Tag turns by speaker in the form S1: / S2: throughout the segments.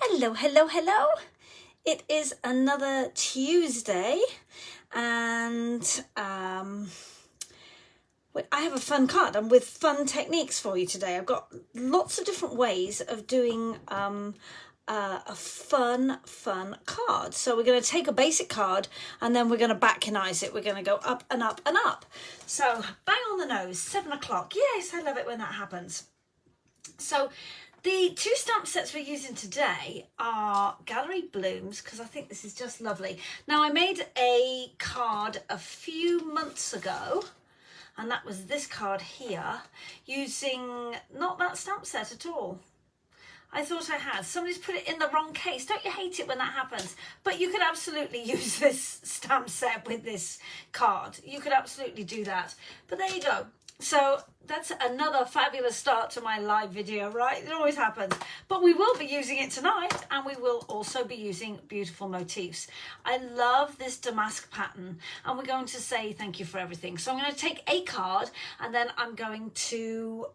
S1: Hello, hello, hello. It is another Tuesday and I have a fun card. I'm with fun techniques for you today. I've got lots of different ways of doing a fun card. So we're going to take a basic card and then we're going to Batkinize it. We're going to go up and up and up. So bang on the nose, 7 o'clock. Yes, I love it when that happens. So the two stamp sets we're using today are Gallery Blooms, because I think this is just lovely. Now, I made a card a few months ago, and that was this card here, using not that stamp set at all. I thought I had. Somebody's put it in the wrong case. Don't you hate it when that happens? But you could absolutely use this stamp set with this card. You could absolutely do that. But there you go. So that's another fabulous start to my live video, right? It always happens. But we will be using it tonight, and we will also be using beautiful motifs. I love this damask pattern, and we're going to say thank you for everything. So I'm going to take a card, and then I'm going to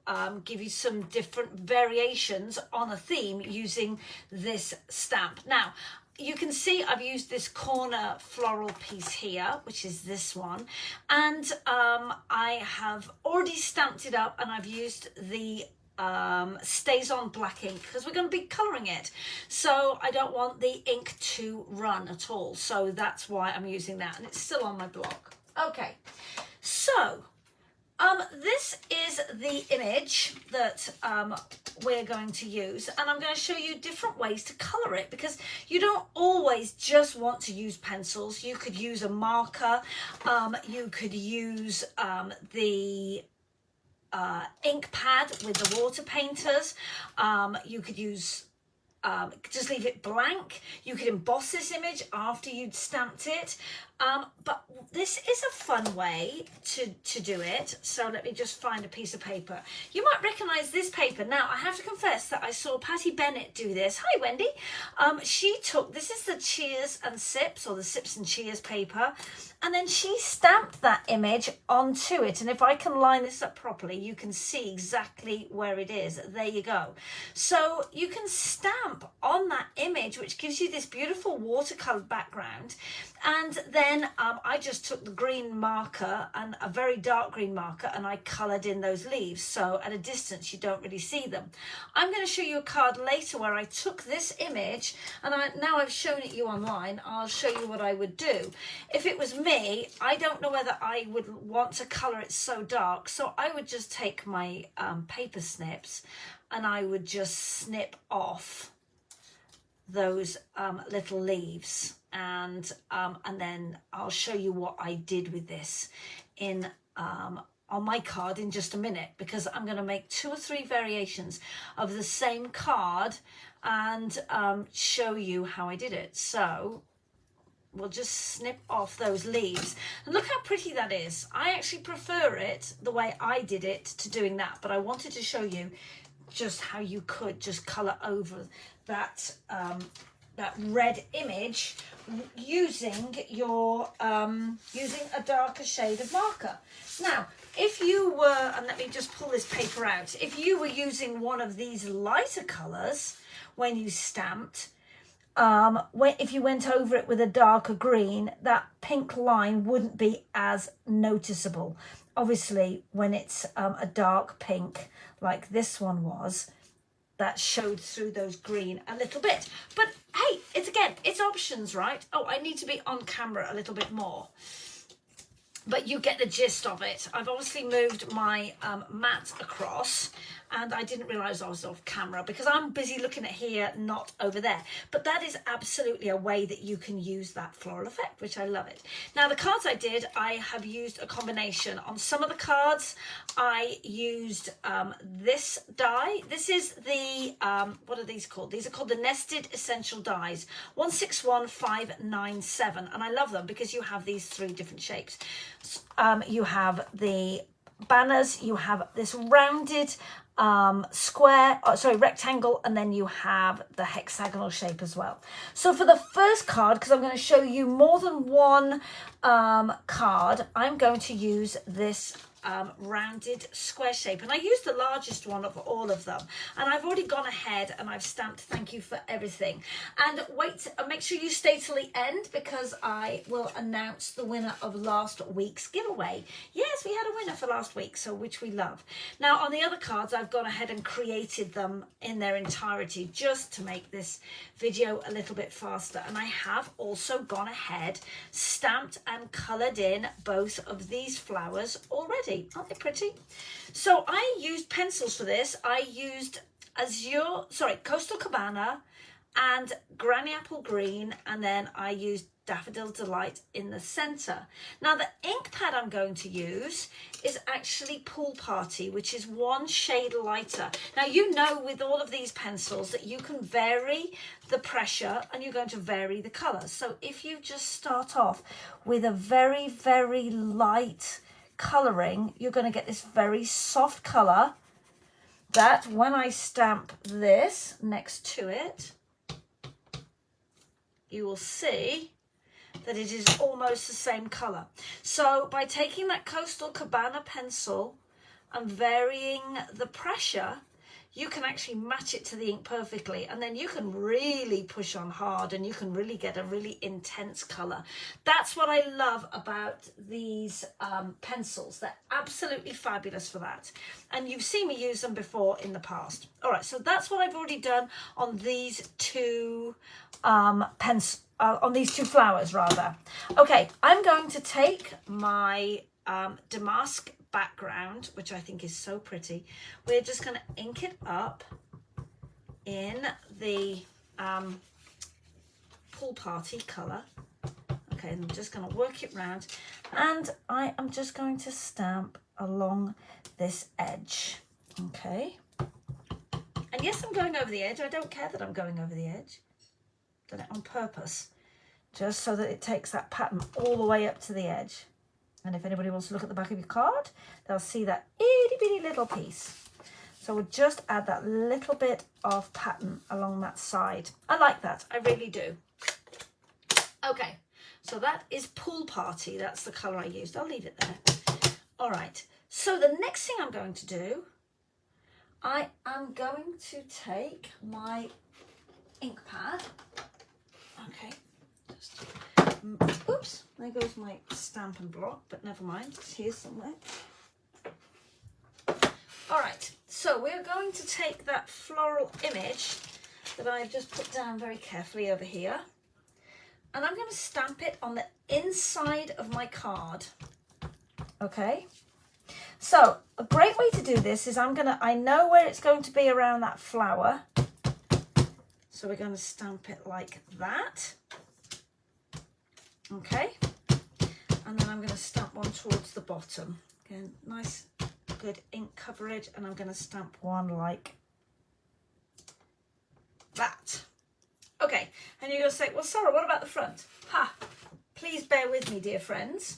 S1: give you some different variations on a theme using this stamp. Now, you can see I've used this corner floral piece here, which is this one, and I have already stamped it up, and I've used the StazOn black ink because we're going to be colouring it, so I don't want the ink to run at all, so that's why I'm using that, and it's still on my block. Okay, so this is the image that we're going to use, and I'm going to show you different ways to colour it, because you don't always just want to use pencils. You could use a marker, you could use the ink pad with the water painters, you could use just leave it blank. You could emboss this image after you'd stamped it, but this is a fun way to do it. So let me just find a piece of paper. You might recognize this paper. Now, I have to confess that I saw Patty Bennett do this. Hi, Wendy. She took, this is the Cheers and Sips, or the Sips and Cheers paper, and then she stamped that image onto it. And if I can line this up properly, you can see exactly where it is. There you go. So you can stamp on that image, which gives you this beautiful watercolor background. And then I just took the green marker, and a very dark green marker, and I colored in those leaves, so at a distance you don't really see them. I'm going to show you a card later where I took this image, and now I've shown it you online. I'll show you what I would do. If it was me, I don't know whether I would want to color it so dark, so I would just take my paper snips, and I would just snip off those little leaves, and then I'll show you what I did with this in on my card in just a minute, because I'm going to make 2 or 3 variations of the same card and show you how I did it. So we'll just snip off those leaves, and look how pretty that is. I actually prefer it the way I did it to doing that, but I wanted to show you just how you could just colour over that that red image using your using a darker shade of marker. Now, if you were, and let me just pull this paper out, if you were using one of these lighter colours when you stamped, if you went over it with a darker green, that pink line wouldn't be as noticeable. Obviously, when it's a dark pink like this one was, that showed through those green a little bit. But hey, it's options, right? Oh, I need to be on camera a little bit more, but you get the gist of it. I've obviously moved my mat across, and I didn't realise I was off camera because I'm busy looking at here, not over there. But that is absolutely a way that you can use that floral effect, which I love it. Now, the cards I did, I have used a combination. On some of the cards, I used this die. This is the, what are these called? These are called the Nested Essential Dies, 161597. And I love them because you have these 3 different shapes. You have the banners, you have this rounded rectangle, and then you have the hexagonal shape as well. So for the first card, because I'm going to show you more than one card, I'm going to use this rounded square shape, and I used the largest one of all of them, and I've already gone ahead and I've stamped thank you for everything. And wait, make sure you stay till the end, because I will announce the winner of last week's giveaway. Yes, we had a winner for last week, so which we love. Now on the other cards, I've gone ahead and created them in their entirety just to make this video a little bit faster, and I have also gone ahead, stamped and coloured in both of these flowers already. Aren't they pretty? So I used pencils for this. I used Coastal Cabana and Granny Apple Green, and then I used Daffodil Delight in the center. Now the ink pad I'm going to use is actually Pool Party, which is one shade lighter. Now you know with all of these pencils that you can vary the pressure and you're going to vary the colors. So if you just start off with a very, very light coloring, you're going to get this very soft color that when I stamp this next to it, you will see that it is almost the same color. So by taking that Coastal Cabana pencil and varying the pressure, you can actually match it to the ink perfectly, and then you can really push on hard and you can really get a really intense color. That's what I love about these pencils. They're absolutely fabulous for that, and you've seen me use them before in the past. All right, so that's what I've already done on these two on these two flowers rather. Okay, I'm going to take my damask background, which I think is so pretty. We're just going to ink it up in the Pool Party color. Okay, and I'm just going to work it round, and I am just going to stamp along this edge. Okay, and yes, I'm going over the edge. I don't care that I'm going over the edge. Done it on purpose, just so that it takes that pattern all the way up to the edge. And if anybody wants to look at the back of your card, they'll see that itty bitty little piece. So we'll just add that little bit of pattern along that side. I like that, I really do. Okay, so that is Pool Party. That's the colour I used. I'll leave it there. All right, so the next thing I'm going to do, I am going to take my ink pad. Okay, just, oops, there goes my stamp and block, but never mind, it's here somewhere. All right, so we're going to take that floral image that I've just put down very carefully over here, and I'm going to stamp it on the inside of my card. Okay, so a great way to do this is I know where it's going to be around that flower. So we're going to stamp it like that. Okay. And then I'm going to stamp one towards the bottom. Again, nice, good ink coverage. And I'm going to stamp one like that. Okay. And you're going to say, well, Sarah, what about the front? Ha! Please bear with me, dear friends.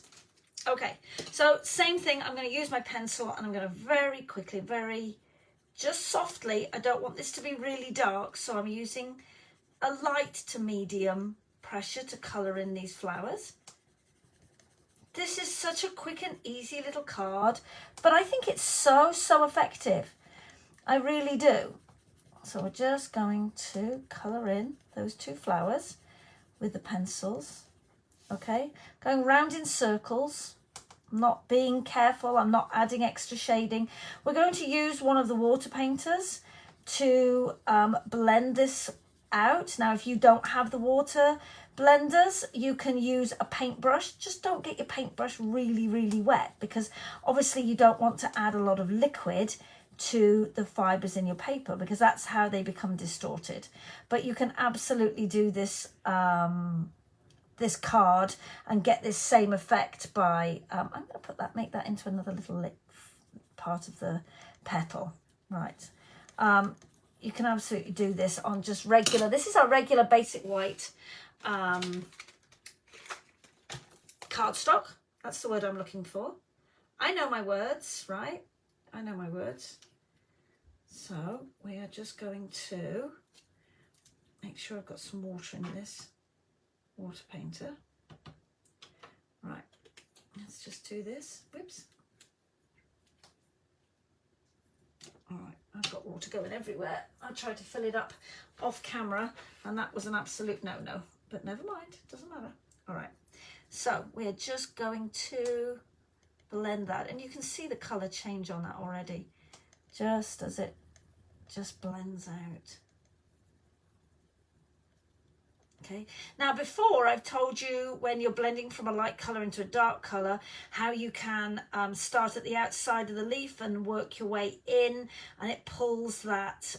S1: Okay. So same thing. I'm going to use my pencil and I'm going to very quickly, just softly, I don't want this to be really dark, so I'm using a light to medium pressure to colour in these flowers. This is such a quick and easy little card, but I think it's so effective. I really do. So we're just going to colour in those two flowers with the pencils. Okay, going round in circles. I'm not being careful, I'm not adding extra shading. We're going to use one of the water painters to blend this out. Now, if you don't have the water blenders, you can use a paintbrush. Just don't get your paintbrush really wet, because obviously you don't want to add a lot of liquid to the fibres in your paper, because that's how they become distorted. But you can absolutely do this this card and get this same effect by I'm going to make that into another little part of the petal. Right, you can absolutely do this on just regular, this is our regular basic white cardstock. That's the word I'm looking for. I know my words, right? I know my words. So we are just going to make sure I've got some water in this water painter. Right, let's just do this. Whoops. All right, I've got water going everywhere. I tried to fill it up off camera and that was an absolute no-no, but never mind, doesn't matter. All right, so we're just going to blend that, and you can see the color change on that already, just as it just blends out. Okay, now before I've told you when you're blending from a light color into a dark color, how you can start at the outside of the leaf and work your way in, and it pulls that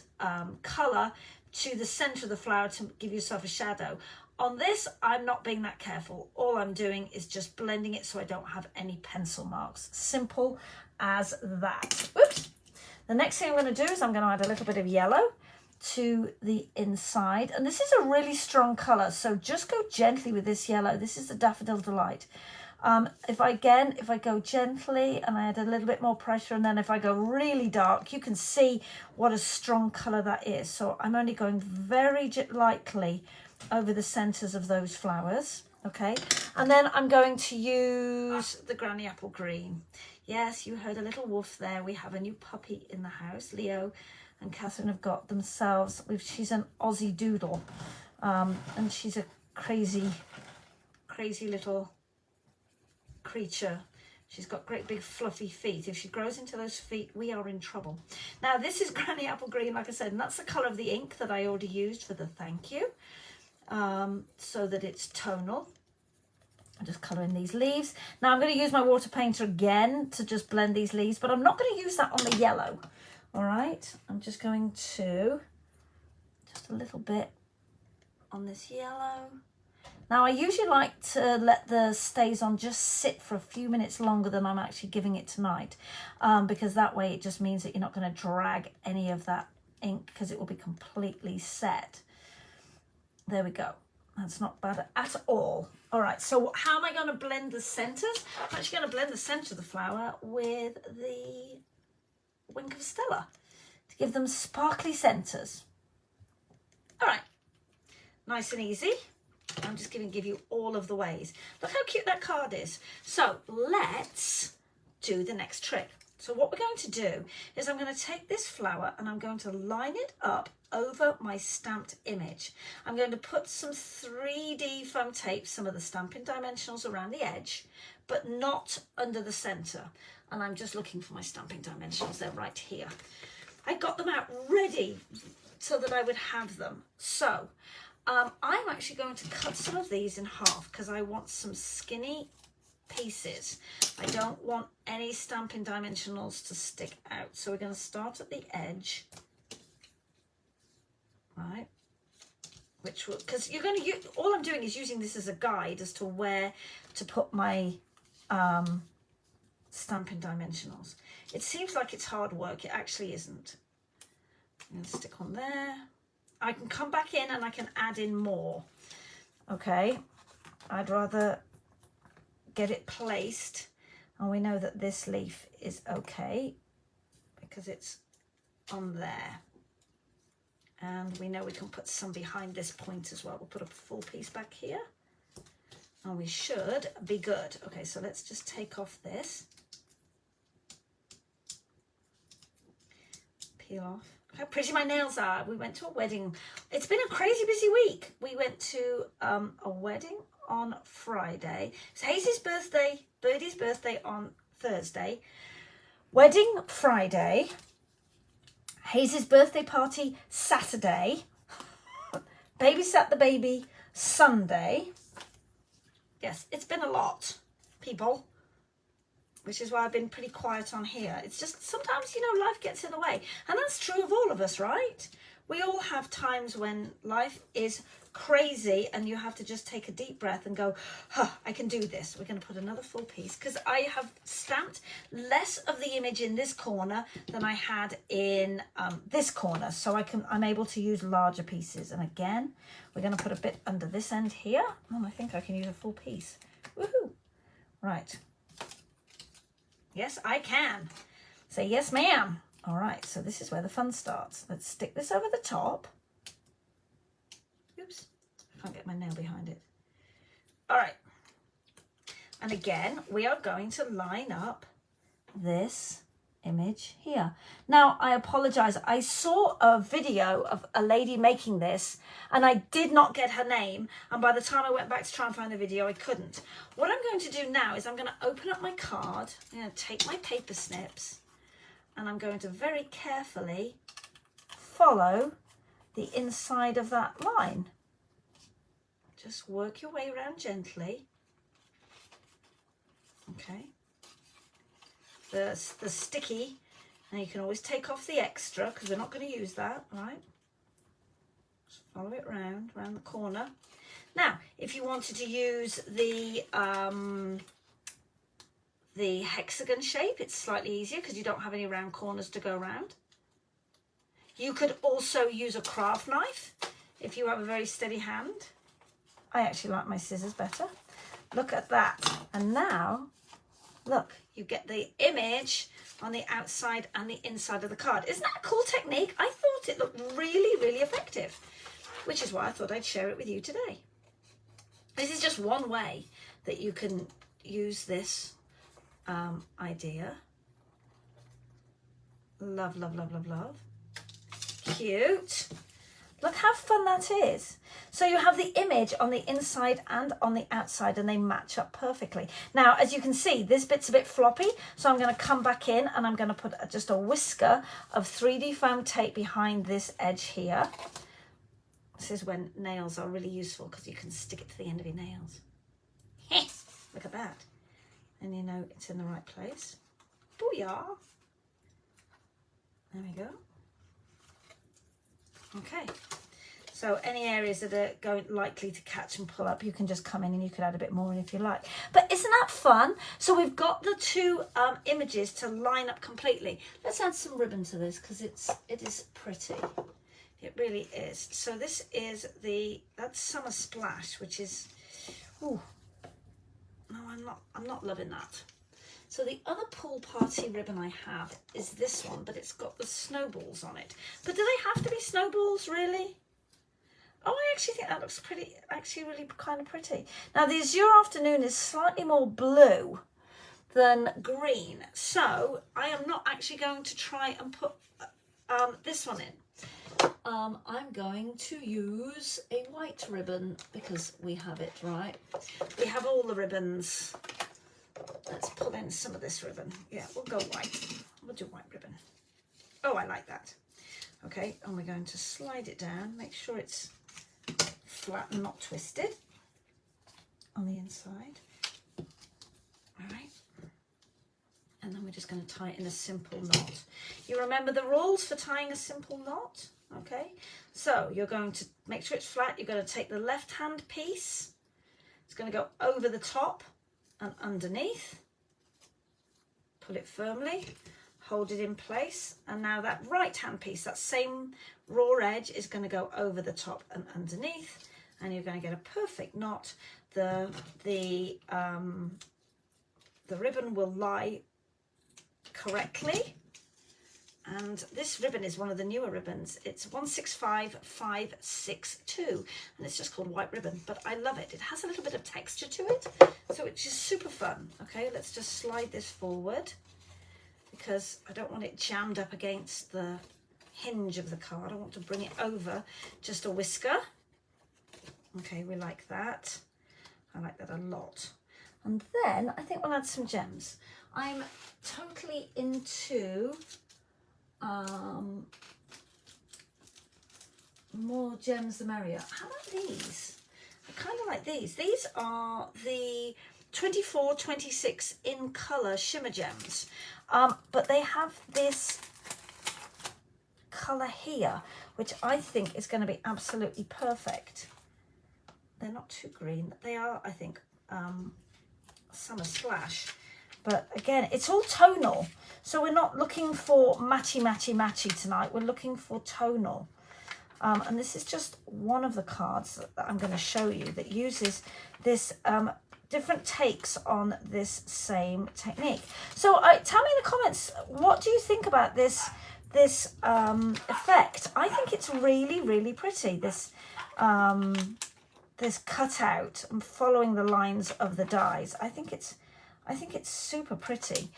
S1: color to the center of the flower to give yourself a shadow. On this, I'm not being that careful. All I'm doing is just blending it so I don't have any pencil marks. Simple as that. Oops. The next thing I'm going to do is I'm going to add a little bit of yellow to the inside, and this is a really strong color, so just go gently with this yellow. This is the Daffodil Delight. If I go gently and I add a little bit more pressure, and then if I go really dark, you can see what a strong color that is. So I'm only going very lightly over the centers of those flowers. Okay, and then I'm going to use the Granny Apple Green. Yes, you heard a little woof there. We have a new puppy in the house. Leo and Catherine have got themselves, she's an Aussie Doodle, and she's a crazy little creature. She's got great big fluffy feet. If she grows into those feet, we are in trouble. Now this is Granny Apple Green, like I said, and that's the colour of the ink that I already used for the thank you, so that it's tonal. I'm just colouring these leaves. Now I'm going to use my water painter again to just blend these leaves, but I'm not going to use that on the yellow. All right, I'm just going to, just a little bit on this yellow. Now I usually like to let the StazOn just sit for a few minutes longer than I'm actually giving it tonight, because that way it just means that you're not going to drag any of that ink, because it will be completely set. There we go. That's not bad at all. All right, so how am I going to blend the centers? I'm actually going to blend the center of the flower with the Wink of Stella to give them sparkly centers. All right, nice and easy. I'm just going to give you all of the ways. Look how cute that card is. So let's do the next trick. So what we're going to do is I'm going to take this flower and I'm going to line it up over my stamped image. I'm going to put some 3D foam tape, some of the Stampin' Dimensionals around the edge, but not under the center. And I'm just looking for my Stampin' Dimensionals. They're right here. I got them out ready so that I would have them. So I'm actually going to cut some of these in half because I want some skinny pieces. I don't want any Stampin' Dimensionals to stick out. So we're going to start at the edge. Right, which will, because you're going to use, all I'm doing is using this as a guide as to where to put my Stampin' Dimensionals. It seems like it's hard work. It actually isn't. I'm going to stick on there. I can come back in and I can add in more. Okay, I'd rather get it placed, and we know that this leaf is okay because it's on there. And we know we can put some behind this point as well. We'll put a full piece back here. And we should be good. Okay, so let's just take off this. Peel off. How pretty my nails are. We went to a wedding. It's been a crazy busy week. We went to a wedding on Friday. It's Hazy's birthday, Birdie's birthday on Thursday. Wedding Friday. Hazy's birthday party Saturday, babysat the baby Sunday. Yes, it's been a lot, people, which is why I've been pretty quiet on here. It's just sometimes, you know, life gets in the way. And that's true of all of us, right? We all have times when life is crazy and you have to just take a deep breath and go, huh, I can do this. We're going to put another full piece because I have stamped less of the image in this corner than I had in this corner. So I'm able to use larger pieces. And again, we're going to put a bit under this end here. And I think I can use a full piece. Woohoo. Right. Yes, I can. Say yes, ma'am. All right, so this is where the fun starts. Let's stick this over the top. Oops, I can't get my nail behind it. All right. And again, we are going to line up this image here. Now, I apologize. I saw a video of a lady making this and I did not get her name. And by the time I went back to try and find the video, I couldn't. What I'm going to do now is I'm going to open up my card. I'm going to take my paper snips and I'm going to very carefully follow the inside of that line. Just work your way around gently. Okay. The sticky, and you can always take off the extra because we're not going to use that, right? Just follow it around the corner. Now, if you wanted to use the hexagon shape, it's slightly easier because you don't have any round corners to go around. You could also use a craft knife if you have a very steady hand. I actually like my scissors better. Look at that. And now, look, you get the image on the outside and the inside of the card. Isn't that a cool technique? I thought it looked really, really effective, which is why I thought I'd share it with you today. This is just one way that you can use this idea. Love, love, love, love, love. Cute. Look how fun that is. So you have the image on the inside and on the outside and they match up perfectly. Now, as you can see, this bit's a bit floppy. So I'm going to come back in and I'm going to put just a whisker of 3D foam tape behind this edge here. This is when nails are really useful because you can stick it to the end of your nails. Look at that. And you know it's in the right place. Booyah. There we go. Okay, so any areas that are likely to catch and pull up, you can just come in and you can add a bit more in if you like. But isn't that fun? So we've got the two images to line up completely. Let's add some ribbon to this because it is pretty. It really is. So this is that's Summer Splash, which is, ooh, no, I'm not loving that. So the other pool party ribbon I have is this one, but it's got the snowballs on it. But do they have to be snowballs, really? Oh, I actually think that looks pretty, actually really kind of pretty. Now the Azure Afternoon is slightly more blue than green. So I am not actually going to try and put this one in. I'm going to use a white ribbon because we have it, right? We have all the ribbons. Let's pull in some of this ribbon. Yeah, we'll go white. We'll do white ribbon. Oh, I like that. Okay, and we're going to slide it down. Make sure it's flat and not twisted on the inside. All right. And then we're just going to tie it in a simple knot. You remember the rules for tying a simple knot? Okay, so you're going to make sure it's flat. You're going to take the left hand piece. It's going to go over the top and underneath, pull it firmly, hold it in place, and now that right hand piece, that same raw edge, is going to go over the top and underneath, and you're going to get a perfect knot. The ribbon will lie correctly, and this ribbon is one of the newer ribbons. It's 165562 and it's just called white ribbon, but I love it. It has a little bit of texture to it, so it's just super fun. Okay, let's just slide this forward because I don't want it jammed up against the hinge of the card. I want to bring it over just a whisker. Okay, we like that. I like that a lot. And then I think we'll add some gems. I'm totally into more gems the merrier. How about these? I kind of like these. These are the 24-26 in colour shimmer gems, but they have this colour here, which I think is going to be absolutely perfect. They're not too green. They are, I think, Summer Splash. But again, it's all tonal. So we're not looking for matchy tonight. We're looking for tonal. And this is just one of the cards that I'm going to show you that uses this different takes on this same technique. So tell me in the comments, what do you think about this effect? I think it's really, really pretty. This cutout and following the lines of the dies. I think it's super pretty.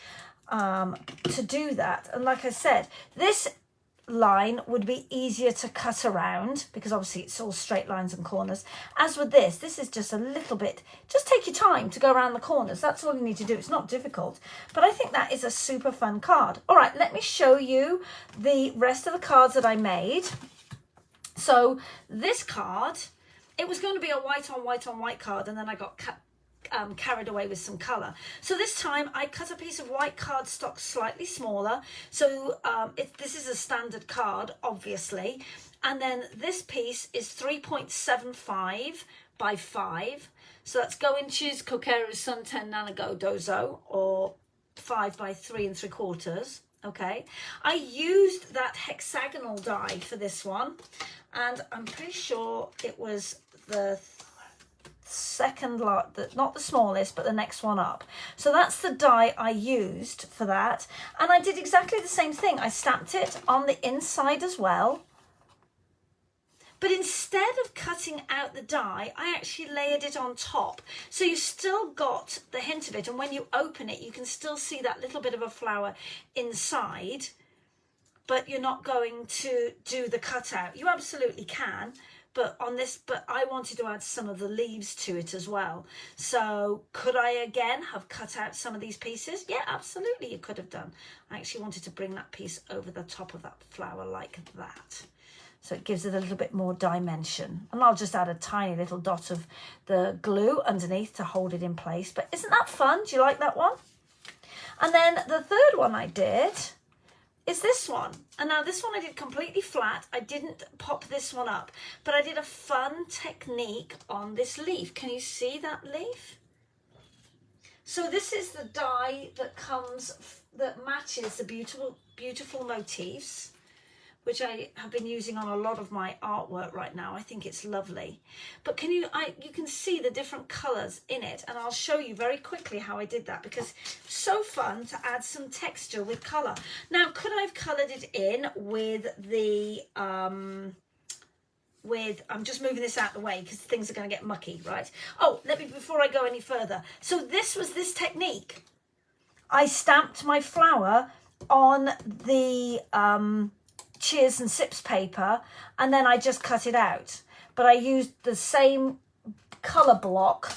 S1: to do that. And like I said, this line would be easier to cut around because obviously it's all straight lines and corners. As with this is just a little bit, just take your time to go around the corners. That's all you need to do. It's not difficult, but I think that is a super fun card. All right, let me show you the rest of the cards that I made. So this card, it was going to be a white on white on white card, and then I got carried away with some color. So this time I cut a piece of white cardstock slightly smaller. So this is a standard card, obviously. And then this piece is 3.75 by 5. So that's Go Inches Kokeru Sunten Nanago Dozo, or 5 by 3 3/4. Okay, I used that hexagonal die for this one, and I'm pretty sure it was the second lot, not the smallest, but the next one up. So that's the die I used for that, and I did exactly the same thing. I stamped it on the inside as well, but instead of cutting out the die, I actually layered it on top. So you still got the hint of it, and when you open it, you can still see that little bit of a flower inside, but you're not going to do the cutout. You absolutely can, but I wanted to add some of the leaves to it as well. So could I again have cut out some of these pieces? Yeah, absolutely you could have done. I actually wanted to bring that piece over the top of that flower like that. So it gives it a little bit more dimension. And I'll just add a tiny little dot of the glue underneath to hold it in place. But isn't that fun? Do you like that one? And then the third one I did is this one. And now this one I did completely flat. I didn't pop this one up, but I did a fun technique on this leaf. Can you see that leaf? So this is the die that matches the beautiful motifs, which I have been using on a lot of my artwork right now. I think it's lovely. But you can see the different colours in it, and I'll show you very quickly how I did that, because it's so fun to add some texture with colour. Now, could I have coloured it in with the, I'm just moving this out of the way because things are going to get mucky, right? Oh, before I go any further. So this was this technique. I stamped my flower on the, Cheers and Sips paper, and then I just cut it out. But I used the same colour block,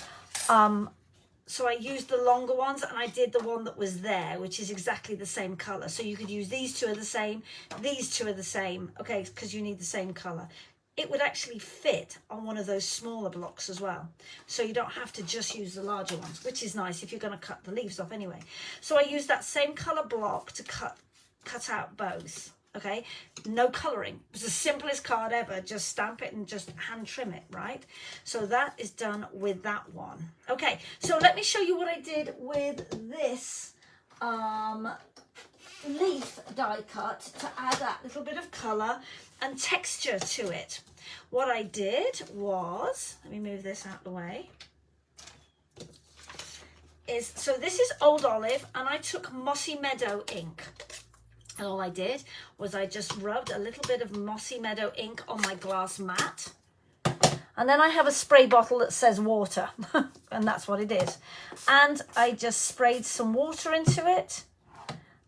S1: so I used the longer ones, and I did the one that was there, which is exactly the same colour. So you could use these two are the same, these two are the same, okay, because you need the same colour. It would actually fit on one of those smaller blocks as well. So you don't have to just use the larger ones, which is nice if you're going to cut the leaves off anyway. So I used that same colour block to cut out both. Okay, no colouring. It's the simplest card ever. Just stamp it and just hand trim it, right? So that is done with that one. Okay, so let me show you what I did with this leaf die cut to add that little bit of colour and texture to it. What I did was, let me move this out of the way, so this is Old Olive, and I took Mossy Meadow ink. And all I did was I just rubbed a little bit of Mossy Meadow ink on my glass mat. And then I have a spray bottle that says water, and that's what it is. And I just sprayed some water into it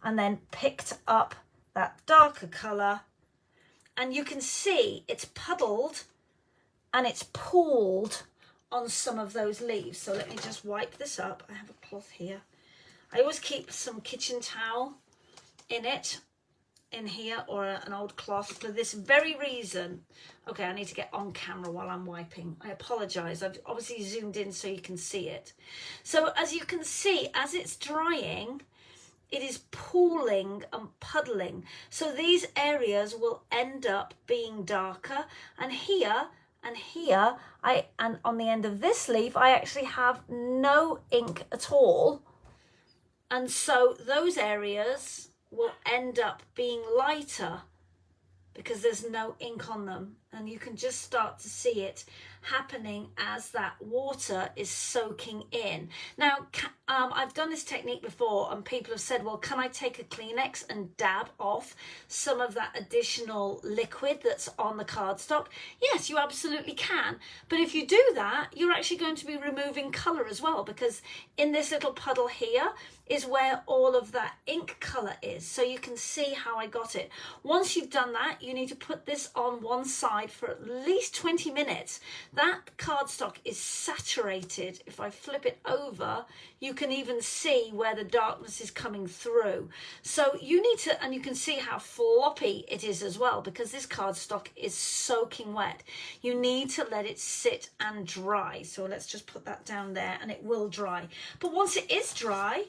S1: and then picked up that darker colour. And you can see it's puddled and it's pooled on some of those leaves. So let me just wipe this up. I have a cloth here. I always keep some kitchen towel in here, or an old cloth, for this very reason. Okay, I need to get on camera while I'm wiping. I apologize. I've obviously zoomed in so you can see it. So as you can see, as it's drying, it is pooling and puddling. So these areas will end up being darker, and here and here, and on the end of this leaf, I actually have no ink at all. And so those areas will end up being lighter because there's no ink on them. And you can just start to see it happening as that water is soaking in. Now, I've done this technique before and people have said, well, can I take a Kleenex and dab off some of that additional liquid that's on the cardstock? Yes, you absolutely can. But if you do that, you're actually going to be removing colour as well, because in this little puddle here is where all of that ink colour is. So you can see how I got it. Once you've done that, you need to put this on one side for at least 20 minutes. That cardstock is saturated. If I flip it over, you can even see where the darkness is coming through. So you need to, and you can see how floppy it is as well, because this cardstock is soaking wet. You need to let it sit and dry. So let's just put that down there and it will dry. But once it is dry,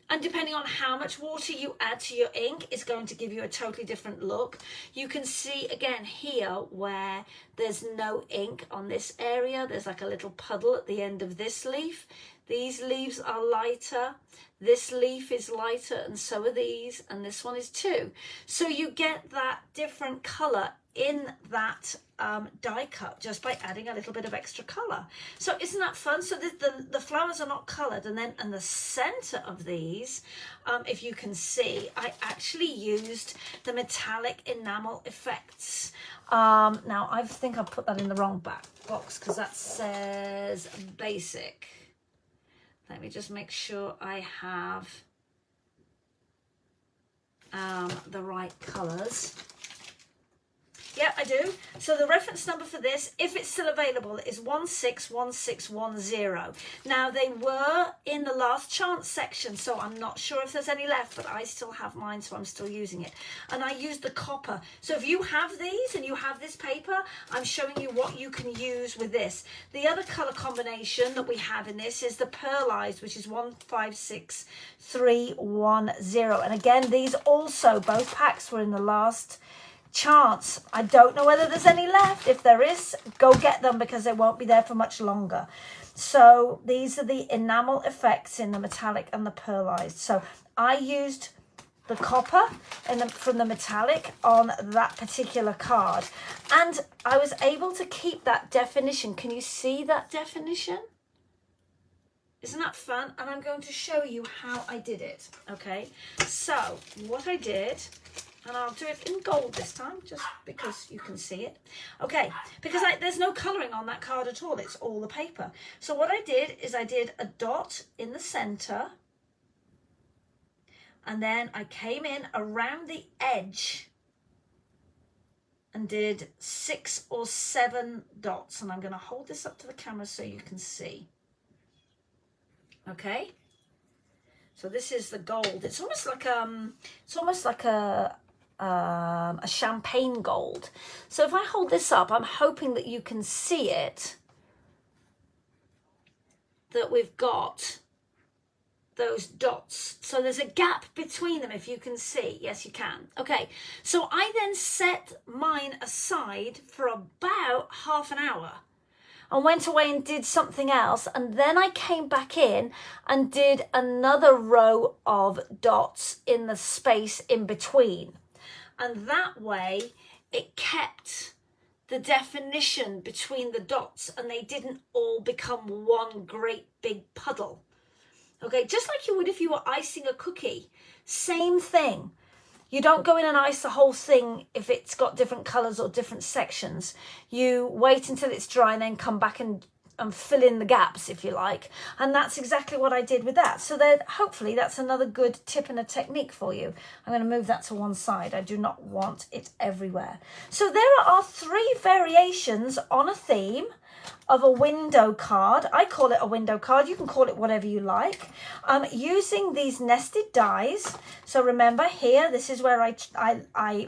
S1: and depending on how much water you add to your ink, it's going to give you a totally different look. You can see again here where there's no ink on this area. There's like a little puddle at the end of this leaf. These leaves are lighter. This leaf is lighter, and so are these, and this one is too. So you get that different colour in that die cut just by adding a little bit of extra color. So isn't that fun? So the flowers are not colored, and then in the center of these, if you can see, I actually used the metallic enamel effects. Now I think I've put that in the wrong box because that says basic. Let me just make sure I have the right colors. Yeah, I do. So the reference number for this, if it's still available, is 161610. Now, they were in the last chance section, so I'm not sure if there's any left, but I still have mine, so I'm still using it. And I used the copper. So if you have these and you have this paper, I'm showing you what you can use with this. The other color combination that we have in this is the pearlized, which is 156310. And again, these also, both packs were in the last chance. I don't know whether there's any left. If there is, go get them because they won't be there for much longer. So these are the enamel effects in the metallic and the pearlized. So I used the copper from the metallic on that particular card, and I was able to keep that definition. Can you see that definition? Isn't that fun? And I'm going to show you how I did it. Okay, so what I did, and I'll do it in gold this time, just because you can see it. Okay, because there's no colouring on that card at all. It's all the paper. So what I did is I did a dot in the centre. And then I came in around the edge and did 6 or 7 dots. And I'm going to hold this up to the camera so you can see. Okay. So this is the gold. It's almost like a champagne gold. So if I hold this up, I'm hoping that you can see it, that we've got those dots. So there's a gap between them, if you can see. Yes, you can. Okay, so I then set mine aside for about half an hour and went away and did something else, and then I came back in and did another row of dots in the space in between. And that way it kept the definition between the dots and they didn't all become one great big puddle. Okay, just like you would if you were icing a cookie. Same thing. You don't go in and ice the whole thing if it's got different colours or different sections. You wait until it's dry and then come back and fill in the gaps, if you like. And that's exactly what I did with that. So then hopefully that's another good tip and a technique for you. I'm going to move that to one side. I do not want it everywhere. So there are 3 variations on a theme of a window card. I call it a window card. You can call it whatever you like. Using these nested dies. So remember here, this is where I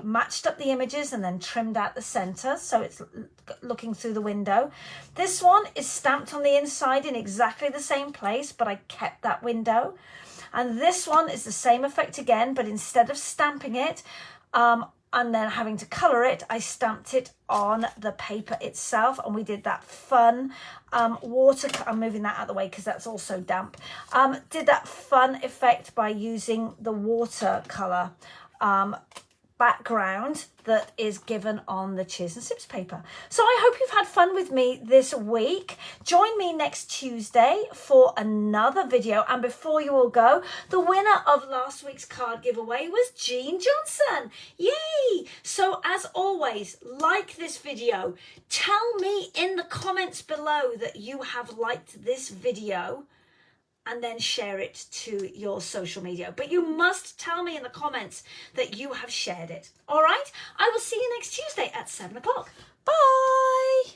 S1: matched up the images and then trimmed out the center so it's looking through the window. This one is stamped on the inside in exactly the same place, but I kept that window. And this one is the same effect again, but instead of stamping it, and then having to colour it, I stamped it on the paper itself, and we did that fun water. I'm moving that out of the way because that's also damp. Did that fun effect by using the watercolour background that is given on the Cheers and Sips paper. So I hope you've had fun with me this week. Join me next Tuesday for another video. And before you all go, the winner of last week's card giveaway was Jean Johnson. Yay! So as always, like this video. Tell me in the comments below that you have liked this video, and then share it to your social media. But you must tell me in the comments that you have shared it. All right? I will see you next Tuesday at 7 o'clock. Bye!